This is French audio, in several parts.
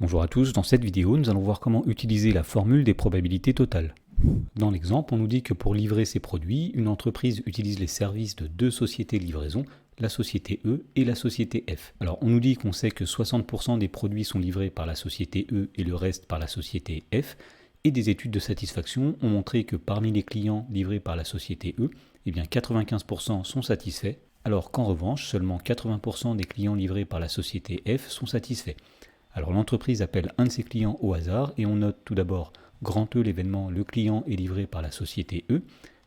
Bonjour à tous, dans cette vidéo, nous allons voir comment utiliser la formule des probabilités totales. Dans l'exemple, on nous dit que pour livrer ses produits, une entreprise utilise les services de deux sociétés de livraison, la société E et la société F. Alors, on nous dit qu'on sait que 60% des produits sont livrés par la société E et le reste par la société F, et des études de satisfaction ont montré que parmi les clients livrés par la société E, eh bien 95% sont satisfaits, alors qu'en revanche, seulement 80% des clients livrés par la société F sont satisfaits. Alors l'entreprise appelle un de ses clients au hasard et on note tout d'abord grand E l'événement, le client est livré par la société E,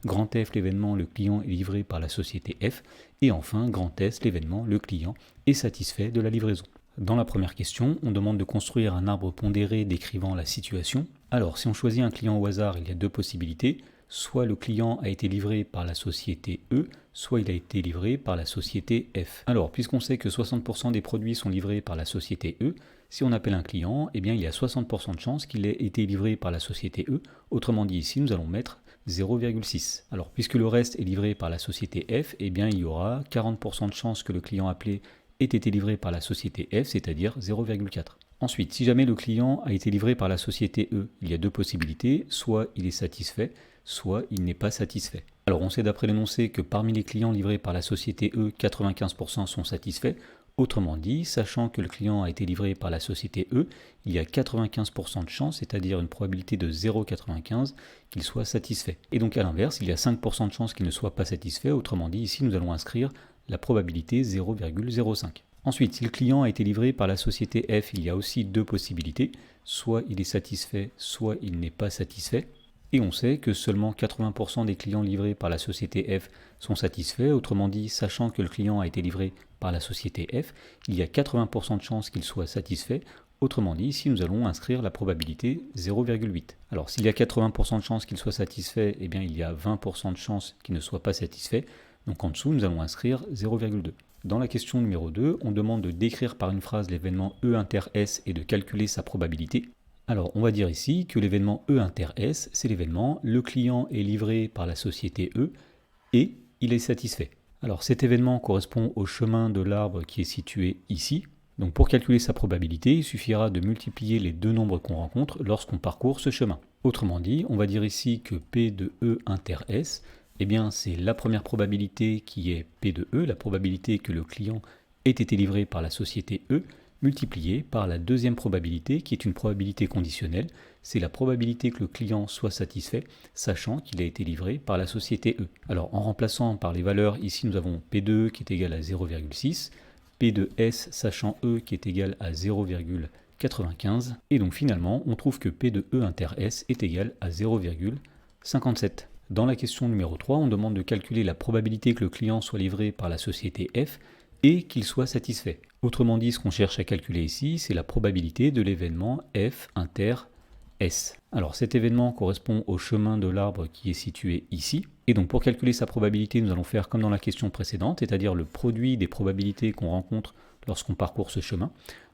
grand F l'événement, le client est livré par la société F, et enfin grand S l'événement, le client est satisfait de la livraison. Dans la première question, on demande de construire un arbre pondéré décrivant la situation. Alors si on choisit un client au hasard, il y a deux possibilités. Soit le client a été livré par la société E, soit il a été livré par la société F. Alors, puisqu'on sait que 60% des produits sont livrés par la société E, si on appelle un client, eh bien, il y a 60% de chances qu'il ait été livré par la société E. Autrement dit, ici, nous allons mettre 0,6. Alors, puisque le reste est livré par la société F, eh bien, il y aura 40% de chances que le client appelé ait été livré par la société F, c'est-à-dire 0,4. Ensuite, si jamais le client a été livré par la société E, il y a deux possibilités, soit il est satisfait, soit il n'est pas satisfait. Alors on sait d'après l'énoncé que parmi les clients livrés par la société E, 95% sont satisfaits. Autrement dit, sachant que le client a été livré par la société E, il y a 95% de chance, c'est-à-dire une probabilité de 0,95 qu'il soit satisfait. Et donc à l'inverse, il y a 5% de chance qu'il ne soit pas satisfait. Autrement dit, ici nous allons inscrire la probabilité 0,05. Ensuite, si le client a été livré par la société F, il y a aussi deux possibilités. Soit il est satisfait, soit il n'est pas satisfait. Et on sait que seulement 80% des clients livrés par la société F sont satisfaits. Autrement dit, sachant que le client a été livré par la société F, il y a 80% de chances qu'il soit satisfait. Autrement dit, ici nous allons inscrire la probabilité 0,8. Alors s'il y a 80% de chances qu'il soit satisfait, eh bien il y a 20% de chances qu'il ne soit pas satisfait. Donc en dessous, nous allons inscrire 0,2. Dans la question numéro 2, on demande de décrire par une phrase l'événement E inter S et de calculer sa probabilité. Alors, on va dire ici que l'événement E inter S, c'est l'événement le client est livré par la société E et il est satisfait. Alors, cet événement correspond au chemin de l'arbre qui est situé ici. Donc, pour calculer sa probabilité, il suffira de multiplier les deux nombres qu'on rencontre lorsqu'on parcourt ce chemin. Autrement dit, on va dire ici que P de E inter S, eh bien, c'est la première probabilité qui est P de E, la probabilité que le client ait été livré par la société E, multiplié par la deuxième probabilité qui est une probabilité conditionnelle, c'est la probabilité que le client soit satisfait, sachant qu'il a été livré par la société E. Alors en remplaçant par les valeurs, ici nous avons P de E qui est égal à 0,6, P de S sachant E qui est égal à 0,95, et donc finalement on trouve que P de E inter S est égal à 0,57. Dans la question numéro 3, on demande de calculer la probabilité que le client soit livré par la société F et qu'il soit satisfait. Autrement dit, ce qu'on cherche à calculer ici, c'est la probabilité de l'événement F inter S. Alors cet événement correspond au chemin de l'arbre qui est situé ici. Et donc pour calculer sa probabilité, nous allons faire comme dans la question précédente, c'est-à-dire le produit des probabilités qu'on rencontre lorsqu'on parcourt ce chemin.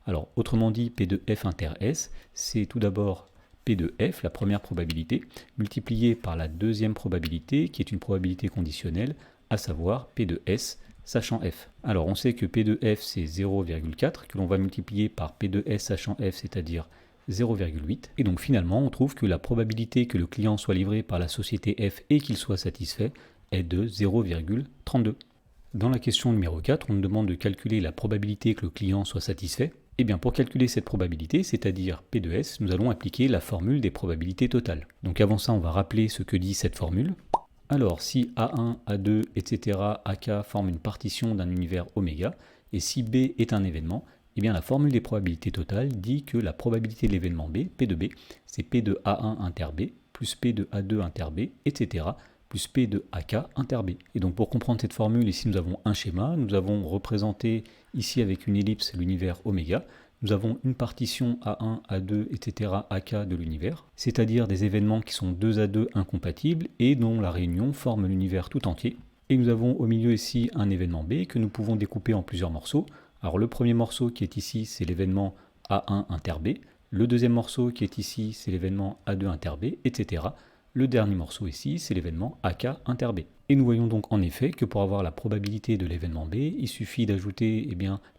Alors autrement dit, P de F inter S, c'est tout d'abord P de F, la première probabilité, multipliée par la deuxième probabilité, qui est une probabilité conditionnelle, à savoir P de S, sachant F. Alors on sait que P de F c'est 0,4, que l'on va multiplier par P de S sachant F, c'est-à-dire 0,8. Et donc finalement on trouve que la probabilité que le client soit livré par la société F et qu'il soit satisfait est de 0,32. Dans la question numéro 4, on nous demande de calculer la probabilité que le client soit satisfait. Et bien pour calculer cette probabilité, c'est-à-dire P de S, nous allons appliquer la formule des probabilités totales. Donc avant ça, on va rappeler ce que dit cette formule. Alors si A1, A2, etc., AK forment une partition d'un univers oméga, et si B est un événement, eh bien la formule des probabilités totales dit que la probabilité de l'événement B, P de B, c'est P de A1 inter B, plus P de A2 inter B, etc., plus P de AK inter B. Et donc pour comprendre cette formule, ici nous avons un schéma, nous avons représenté ici avec une ellipse l'univers oméga, nous avons une partition A1, A2, etc., AK de l'univers, c'est-à-dire des événements qui sont 2 à 2 incompatibles et dont la réunion forme l'univers tout entier. Et nous avons au milieu ici un événement B que nous pouvons découper en plusieurs morceaux. Alors le premier morceau qui est ici, c'est l'événement A1 inter B. Le deuxième morceau qui est ici, c'est l'événement A2 inter B, etc. Le dernier morceau ici, c'est l'événement AK inter B. Et nous voyons donc en effet que pour avoir la probabilité de l'événement B, il suffit d'ajouter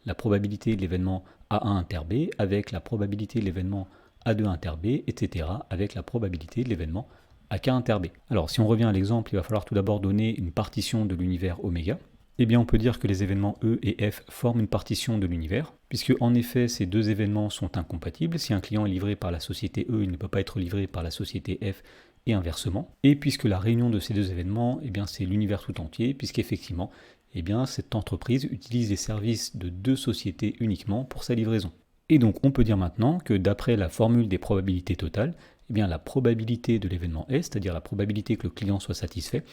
la probabilité de l'événement A1 inter B avec la probabilité de l'événement A2 inter B, etc. avec la probabilité de l'événement AK inter B. Alors si on revient à l'exemple, il va falloir tout d'abord donner une partition de l'univers oméga. Eh bien on peut dire que les événements E et F forment une partition de l'univers, puisque en effet ces deux événements sont incompatibles. Si un client est livré par la société E, il ne peut pas être livré par la société F, et inversement. Et puisque la réunion de ces deux événements, c'est l'univers tout entier, puisqu'effectivement, cette entreprise utilise les services de deux sociétés uniquement pour sa livraison. Et donc on peut dire maintenant que d'après la formule des probabilités totales, la probabilité de l'événement S, c'est-à-dire la probabilité que le client soit satisfait,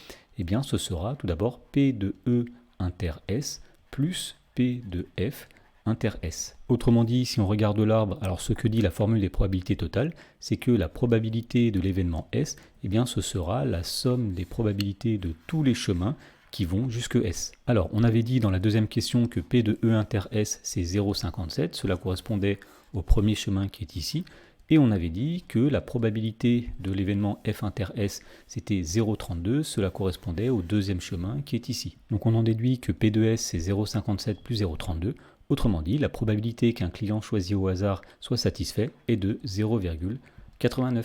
ce sera tout d'abord P de E inter S plus P de F inter S. Autrement dit, si on regarde l'arbre, alors ce que dit la formule des probabilités totales, c'est que la probabilité de l'événement S, ce sera la somme des probabilités de tous les chemins qui vont jusque S. Alors, on avait dit dans la deuxième question que P de E inter S, c'est 0,57, cela correspondait au premier chemin qui est ici, et on avait dit que la probabilité de l'événement F inter S, c'était 0,32, cela correspondait au deuxième chemin qui est ici. Donc on en déduit que P de S, c'est 0,57 plus 0,32, autrement dit, la probabilité qu'un client choisi au hasard soit satisfait est de 0,89.